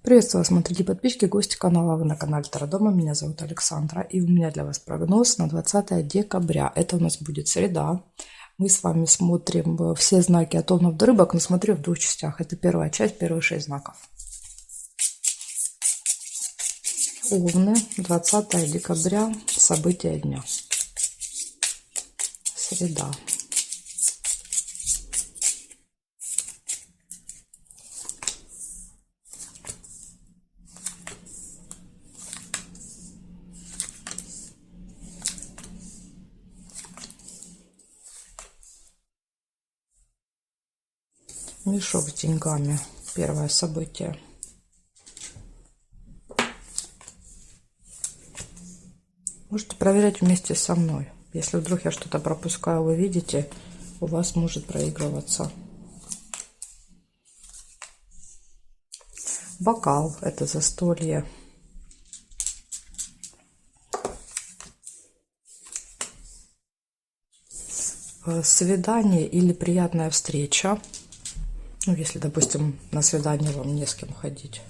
Приветствую вас, смотрите, подписчики, гости канала. Вы на канале Таро-дома. Меня зовут Александра. И у меня для вас прогноз на 20 декабря. Это у нас будет среда. Мы с вами смотрим все знаки от Овнов до Рыбок, но смотрю в двух частях. Это первая часть, первые 6 знаков. Овны, 20 декабря, события дня. Среда. Мешок с деньгами. Первое событие. Можете проверять вместе со мной. Если вдруг я что-то пропускаю, вы видите, у вас может проигрываться. Бокал – это застолье. Свидание или приятная встреча. Ну, если, допустим, на свидание вам не с кем ходить.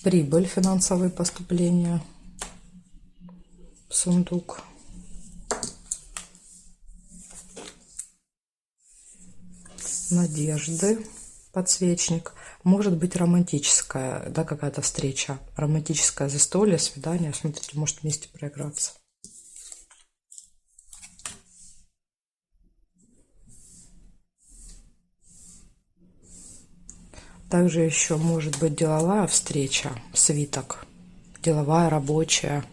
Прибыль, финансовые поступления. Сундук. Надежды. Подсвечник. Может быть романтическая, да, какая-то встреча. Романтическое застолье, свидание. Смотрите, может вместе проиграться. Также еще может быть деловая встреча, свиток, деловая, рабочая.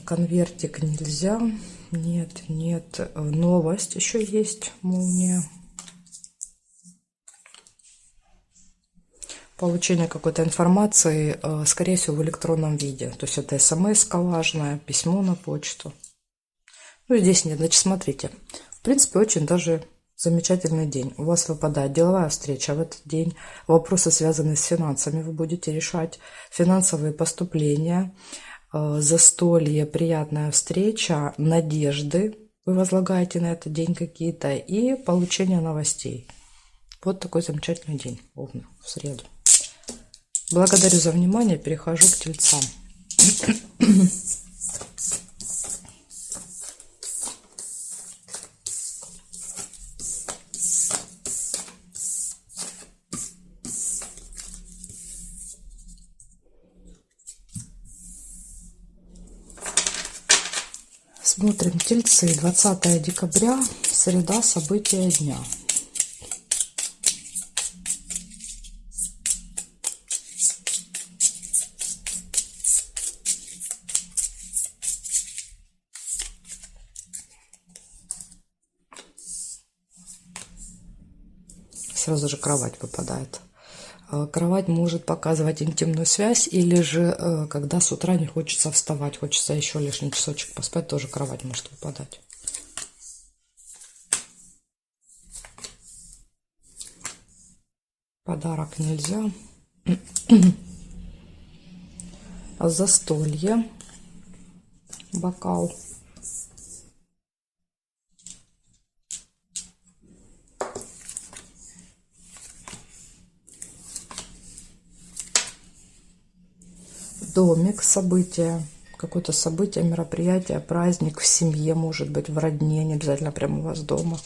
Конвертик нельзя, нет, новость еще есть, молния. Получение какой-то информации, скорее всего, в электронном виде. То есть это смс-ка важная, письмо на почту. Ну, здесь нет, значит, смотрите. В принципе, очень даже замечательный день. У вас выпадает деловая встреча в этот день. Вопросы, связанные с финансами, вы будете решать. Финансовые поступления, застолье, приятная встреча, надежды вы возлагаете на этот день какие-то и получение новостей. Вот такой замечательный день, Овны, в среду. Благодарю за внимание. Перехожу к тельцам. Смотрим тельцы. 20 декабря, среда, события дня. Сразу же кровать выпадает. Кровать может показывать интимную связь, или же, когда с утра не хочется вставать, хочется еще лишний часочек поспать, тоже кровать может выпадать. Подарок нельзя. Застолье. Бокал. Домик, событие, какое-то событие, мероприятие, праздник в семье, может быть, в родне, не обязательно прямо у вас дома.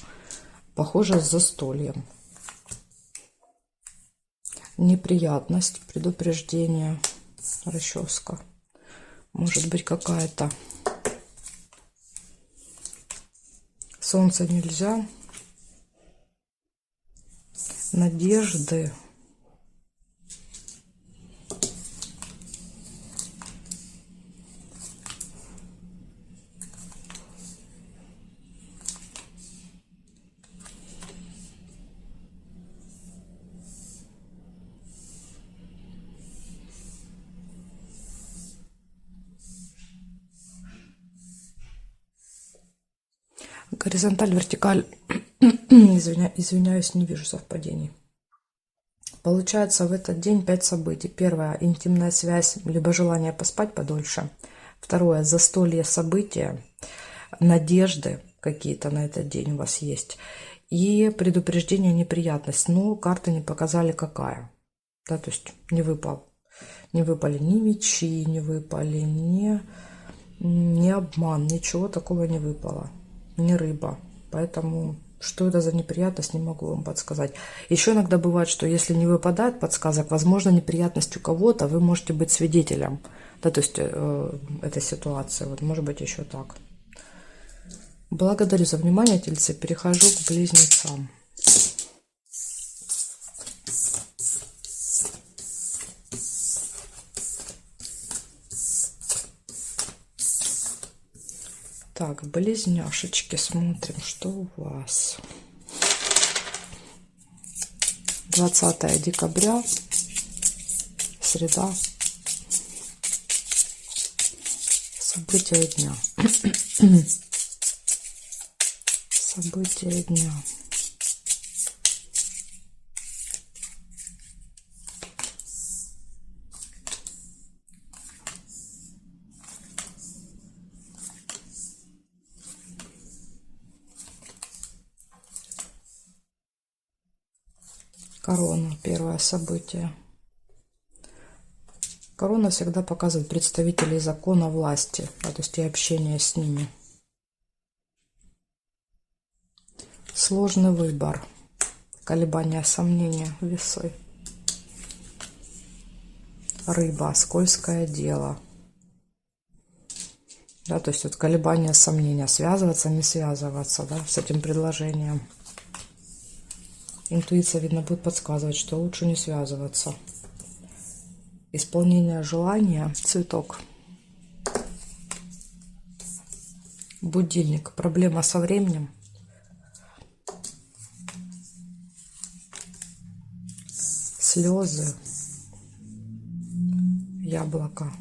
Похоже с застольем. Неприятность, предупреждение, расческа. Может быть, какая-то. Солнце нельзя. Надежды. Горизонталь, вертикаль. Извиняюсь, не вижу совпадений. Получается в этот день 5 событий. Первое — интимная связь, либо желание поспать подольше. Второе — застолье, события, надежды какие-то на этот день у вас есть. и предупреждение неприятность, но карты не показали какая. Да, то есть не выпали ни мечи, не выпали ни обман, ничего такого не выпало, ни рыба. Поэтому что это за неприятность, не могу вам подсказать. Еще иногда бывает, что если не выпадает подсказок, возможно, неприятность у кого-то, вы можете быть свидетелем, да, то есть этой ситуации. Вот может быть еще так. Благодарю за внимание, тельцы. Перехожу к близнецам. Так, близняшечки, смотрим, что у вас. 20 декабря, среда. События дня. События дня. Корона, первое событие. Корона всегда показывает представителей закона власти, да, то есть и общение с ними. Сложный выбор, колебания, сомнения, весы. Рыба, скользкое дело. Да, то есть вот колебания, сомнения, связываться, не связываться, да, с этим предложением. Интуиция, видно, будет подсказывать, что лучше не связываться. Исполнение желания, цветок. Будильник, проблема со временем. Слезы, яблоко.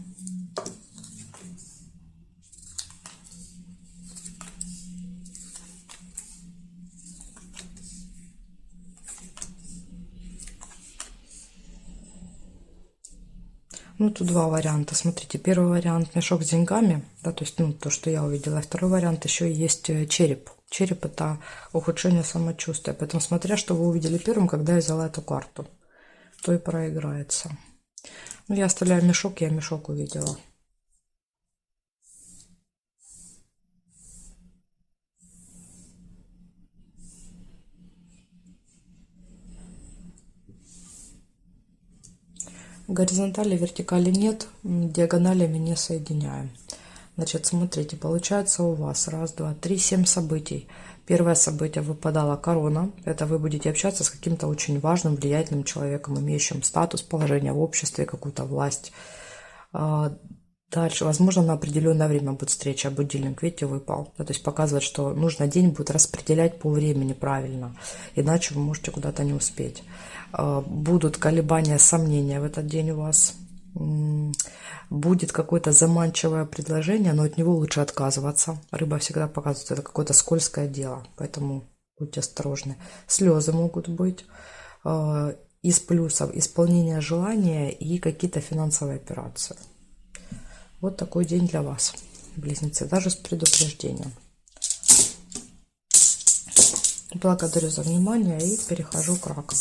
Ну, тут два варианта. Смотрите, первый вариант мешок с деньгами, да, то есть, ну, то, что я увидела. Второй вариант еще есть череп. Череп — это ухудшение самочувствия. Поэтому, смотря, что вы увидели первым, когда я взяла эту карту, то и проиграется. Ну, я оставляю мешок, я мешок увидела. Горизонтали, вертикали нет, диагоналями не соединяем. Значит, смотрите, получается у вас 1, 2, 3, 7 событий. Первое событие выпадала корона. Это вы будете общаться с каким-то очень важным, влиятельным человеком, имеющим статус, положение в обществе, какую-то власть. Дальше, возможно, на определенное время будет встреча, будильник, видите, выпал. То есть показывает, что нужно день будет распределять по времени правильно, иначе вы можете куда-то не успеть. Будут колебания, сомнения в этот день у вас. Будет какое-то заманчивое предложение, но от него лучше отказываться. Рыба всегда показывает, это какое-то скользкое дело, поэтому будьте осторожны. Слезы могут быть. Из плюсов исполнение желания и какие-то финансовые операции. Вот такой день для вас, близнецы, даже с предупреждением. Благодарю за внимание и перехожу к ракам.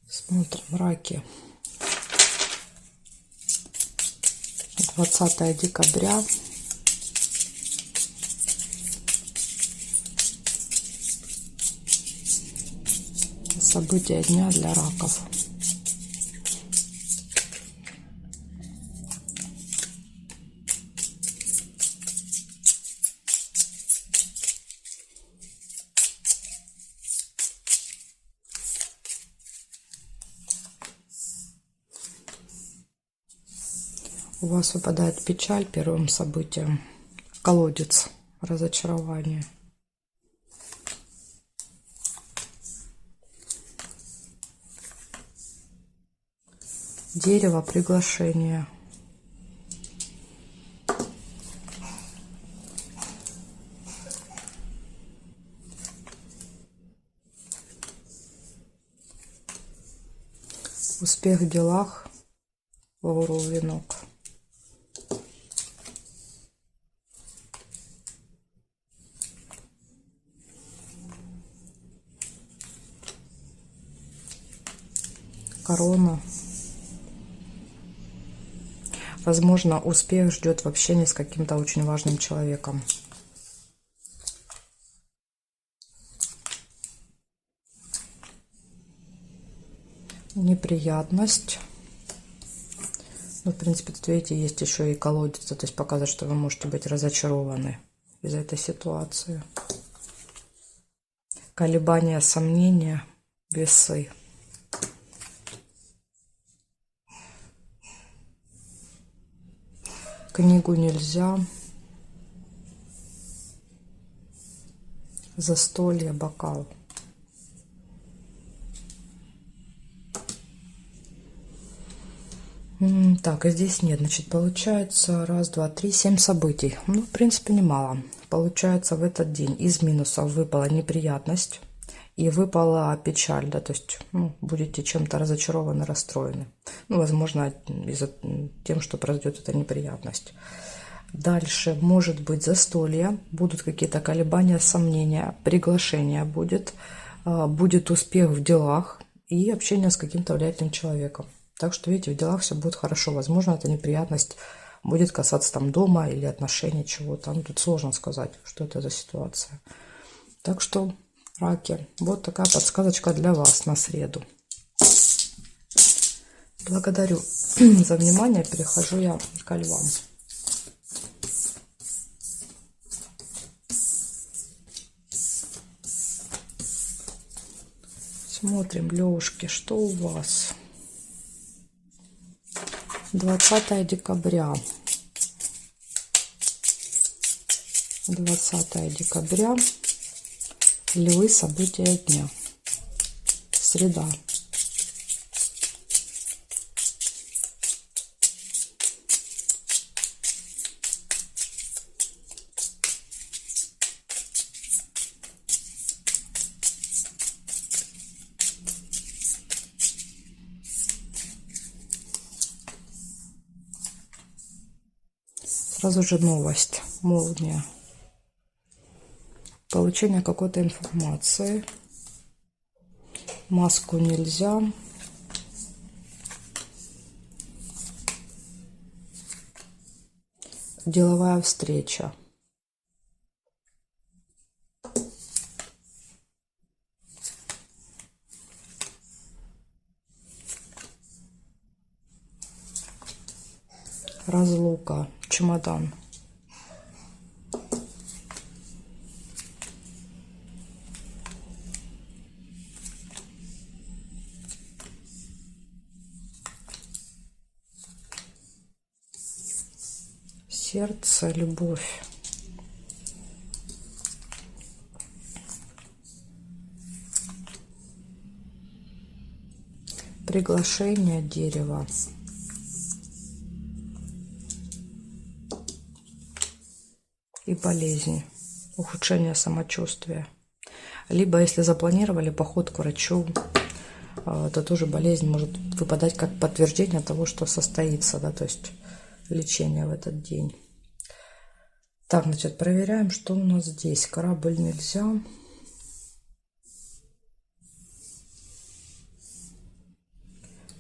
Смотрим, раки. 20 декабря. События дня для раков. У вас выпадает печаль первым событием. Колодец, разочарование. Дерево, приглашение. Успех в делах. Лавровый венок. Корона. Возможно, успех ждет в общении с каким-то очень важным человеком. Неприятность. Ну, в принципе, тут, видите, есть еще и колодец. То есть показывает, что вы можете быть разочарованы из этой ситуации. Колебания, сомнения, весы. Книгу нельзя. Застолье, бокал. Так, и здесь нет. Значит, получается раз, два, три, 7 событий. Ну, в принципе, немало. Получается, в этот день из минусов выпала неприятность и выпала печаль, да, то есть, ну, будете чем-то разочарованы, расстроены. Ну, возможно, из-за тем, что произойдет эта неприятность. Дальше может быть застолье, будут какие-то колебания, сомнения, приглашение будет, будет успех в делах и общение с каким-то влиятельным человеком. Так что, видите, в делах все будет хорошо. Возможно, эта неприятность будет касаться там дома или отношений чего-то. Ну, тут сложно сказать, что это за ситуация. Так что, раки, вот такая подсказочка для вас на среду. Благодарю за внимание. Перехожу я к львам. Смотрим, лёшки, что у вас? 20 декабря. 20 декабря. Львы, события дня. Среда. Сразу же новость. Молния. Получение какой-то информации. Маску нельзя. Деловая встреча. Разлука. Чемодан. Сердце, любовь. Приглашение, дерево. И болезни, ухудшение самочувствия. Либо, если запланировали поход к врачу, то тоже болезнь может выпадать как подтверждение того, что состоится, да, то есть лечение в этот день. Так, значит, проверяем, что у нас здесь. Корабль нельзя.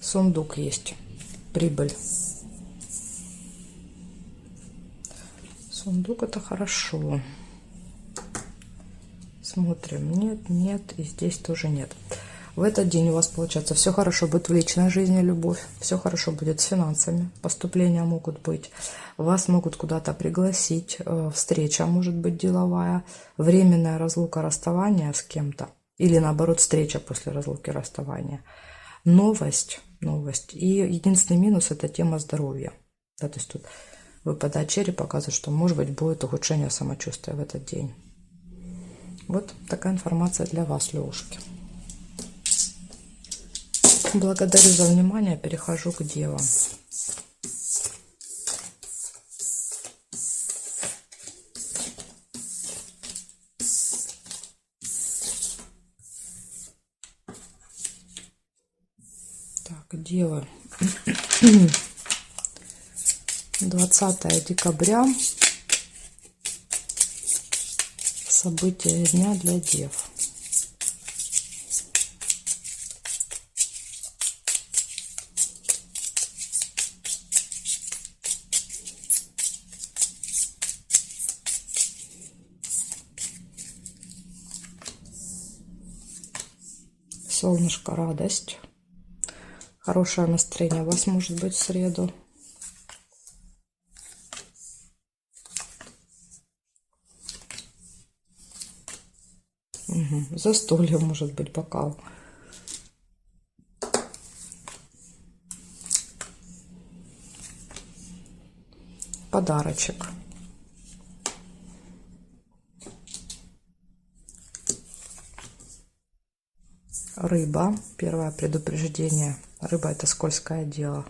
Сундук есть. Прибыль. Сундук — это хорошо. Смотрим. Нет, нет. И здесь тоже нет. В этот день у вас, получается, все хорошо будет в личной жизни, любовь. Все хорошо будет с финансами. Поступления могут быть. Вас могут куда-то пригласить. Встреча может быть деловая. Временная разлука, расставание с кем-то. Или, наоборот, встреча после разлуки, расставания. Новость. Новость. И единственный минус — это тема здоровья. Да, то есть тут выпадает череп, показывает, что, может быть, будет ухудшение самочувствия в этот день. Вот такая информация для вас, лёшки. Благодарю за внимание. Перехожу к девам. Так, Где вы? 20 декабря. События дня для дев. Солнышко, радость. Хорошее настроение у вас может быть в среду. Угу. Застолье может быть, бокал. Подарочек. Рыба. Первое предупреждение. Рыба — это скользкое дело.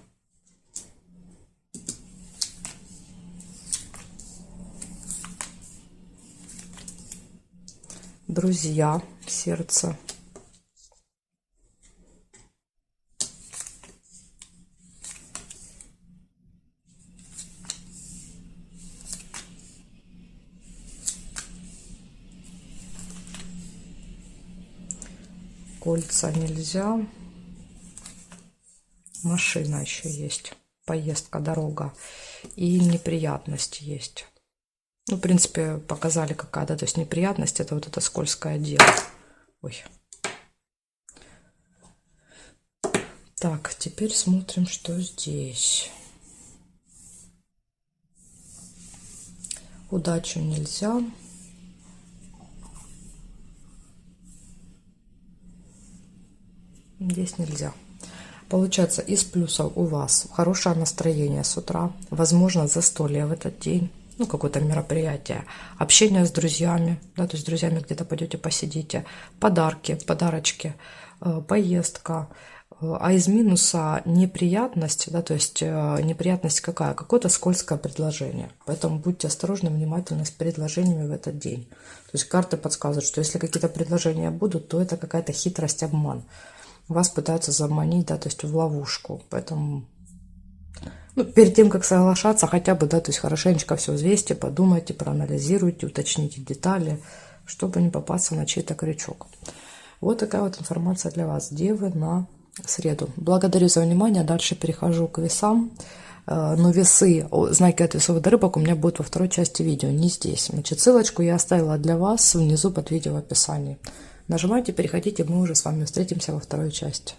Друзья. Сердце. Кольца нельзя. Машина еще есть. Поездка, дорога. И неприятность есть. Ну, в принципе, показали какая-то. То есть неприятность — это вот это скользкое дело. Ой. Так, теперь смотрим, что здесь. Удачу нельзя. Здесь нельзя. Получается, из плюсов у вас хорошее настроение с утра, возможно, застолье в этот день, ну, какое-то мероприятие, общение с друзьями, да, то есть с друзьями где-то пойдете посидите, подарки, подарочки, поездка. А из минуса неприятность, да, то есть неприятность какая? Какое-то скользкое предложение. Поэтому будьте осторожны, внимательны с предложениями в этот день. То есть карты подсказывают, что если какие-то предложения будут, то это какая-то хитрость, обман. Вас пытаются заманить, да, то есть в ловушку. Поэтому, ну, перед тем, как соглашаться, хотя бы, да, то есть хорошенечко все взвесьте, подумайте, проанализируйте, уточните детали, чтобы не попасться на чей-то крючок. Вот такая вот информация для вас, девы, на среду. Благодарю за внимание. Дальше перехожу к весам. Но весы, знаки от весов до рыбок у меня будут во второй части видео, не здесь. Значит, ссылочку я оставила для вас внизу под видео в описании. Нажимайте, переходите, мы уже с вами встретимся во второй части.